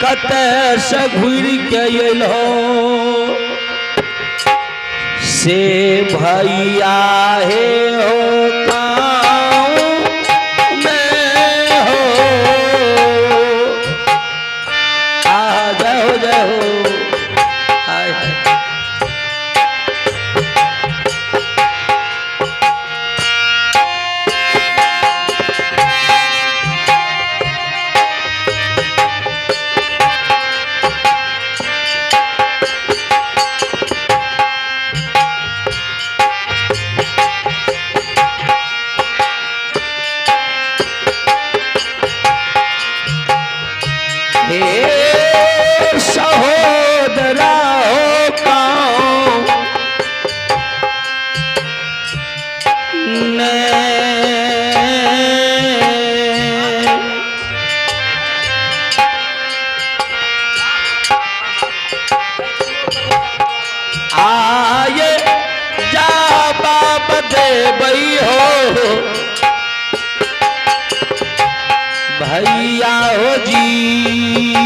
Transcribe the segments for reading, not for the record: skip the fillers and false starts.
कते से घुर के अलो से भैया हे हो गाँव में हो जय हो सहोदरा हो गाँव ने आए जा बाप दे बई हो भैया हो जी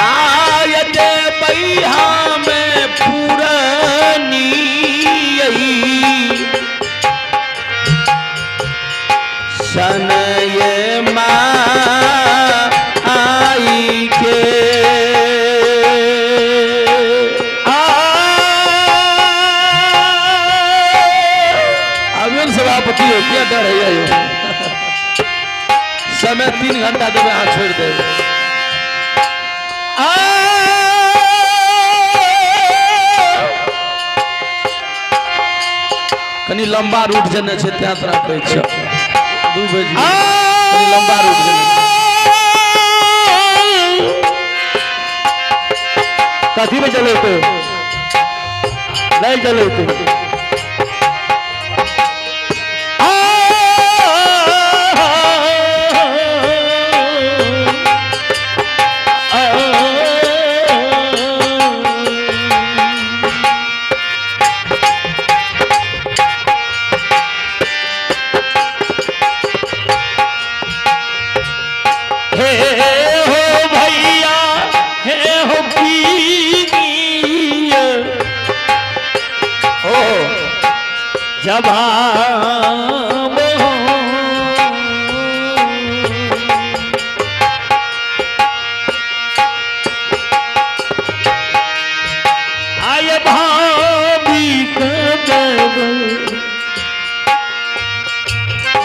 आयते पैहा में पुरानी सनये आई के सभापति हो क्या डर है समय 3 घंटा देवे हाथ छोड़ दे कनी लंबा रूट जने छे यात्रा पे छ 2 बजे कनी लंबा रूट जने कथी में चले तो नहीं चले तो जब आय भाभी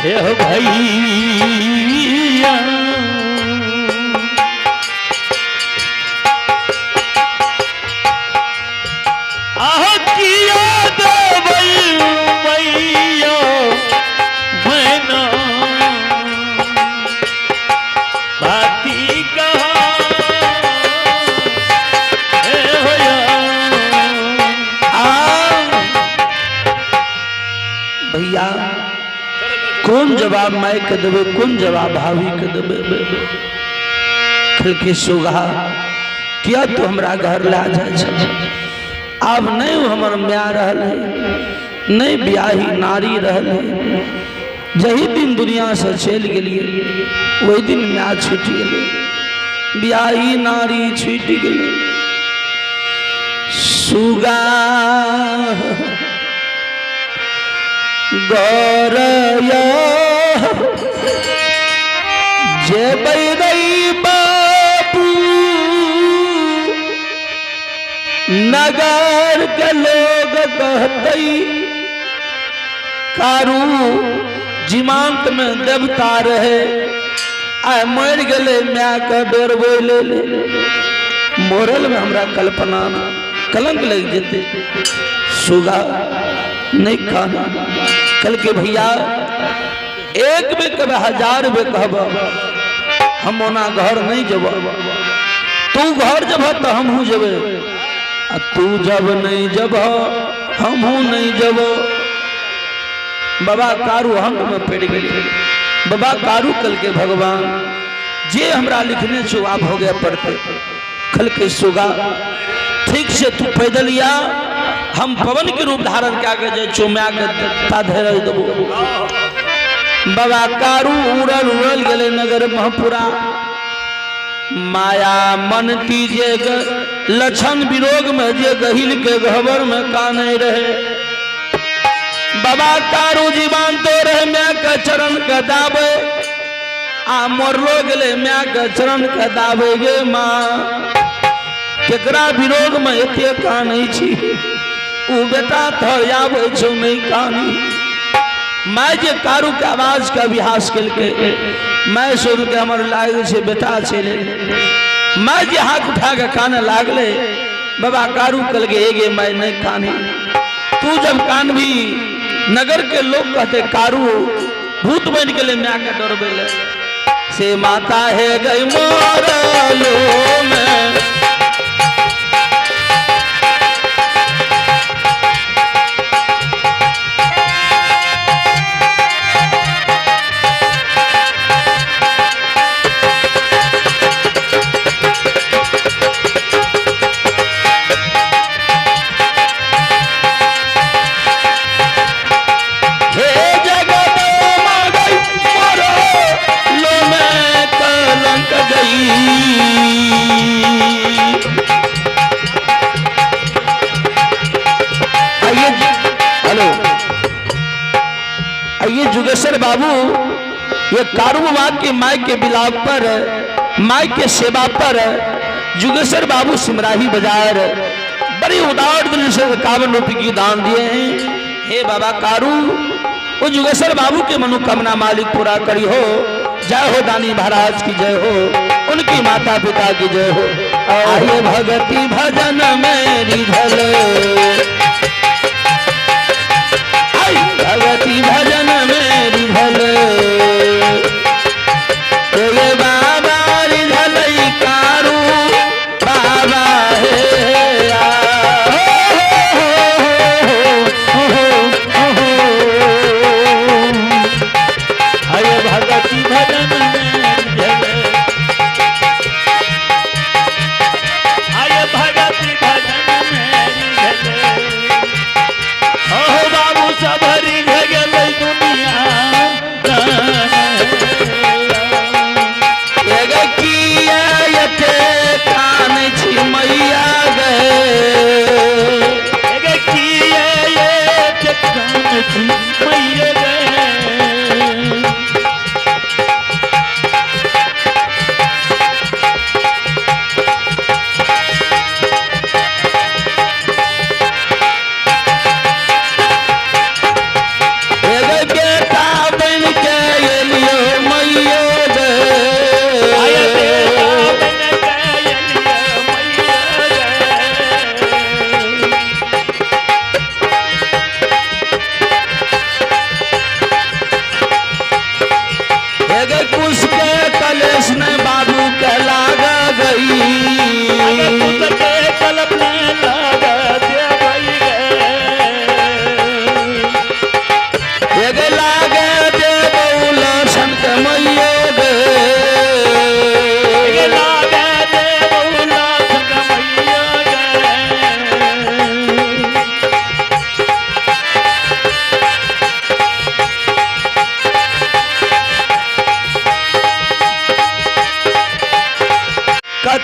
हे भैया भैया कौन जवाब माई के देवे कौन जवाब भाभी के देवे खिलके सुगा किया तो हमरा घर ला जाए अब नहीं हमर म्या रहल नहीं ब्याही नारी रहल जही दिन दुनिया से चल गलिए वही दिन म्या छूट गए ब्याही नारी छूट गए सुगा गौरया जे बैरई बापू नगर के लोग कहते कारू जीवांत में देवता रहे आय मर गए मैं का डर बोले मोरल में हमरा कल्पना कलंक लग जेते सुगा नहीं खाना कल के भैया एक में कब 1000 में कहब हम ओना घर नहीं जब तू घर जब तो हम जब तू जब नहीं जब हम नहीं जब बाबा कारू हम में पड़ गए बाबा कारू कल के भगवान जे हमरा लिखने छो आप हो गया पढ़ते कल के सुगा ठीक से तू पैदल या हम पवन के रूप धारण क्या कर चुम्या के देबो बाबा कारू उड़ल उड़ल गले नगर महपुरा माया मन तीजे लक्षण विरोग में जे गहिल के गहबर में काने रहे बाबा कारू जीवान तो रहे मैं का चरण का दाबे आ मरलो गले मैं का चरण का दाबे गे माँ केकरा विरोग में एते काने छी उ बेटा तो आवे छौ नहीं कानी मैं जे कारू के आवाज का अभ्यास कल के मैं सुन के हमारे लागे से बेटा चले मैं जे हाथ उठा के काने लागले बाबा कारू कल के एगे मैं नहीं कानी तू जब कान भी नगर के लोग कहते कारू भूत बन के ले मैं के डर बेले से माता है गई मोरलो में जुगेश्वर बाबू ये कारू बाबा के माई के बिलाप पर माई के सेवा पर जुगेश्वर बाबू सिमराही बाजार बड़ी उदार दिल से 51 रुपये की दान दिए हैं। हे बाबा कारू वो जुगेश्वर बाबू के मनोकामना मालिक पूरा करी हो। जय हो दानी महाराज की जय हो, उनकी माता पिता की जय हो। आइए भगति भजन मेरी धल, भगति भजन मेरी भल।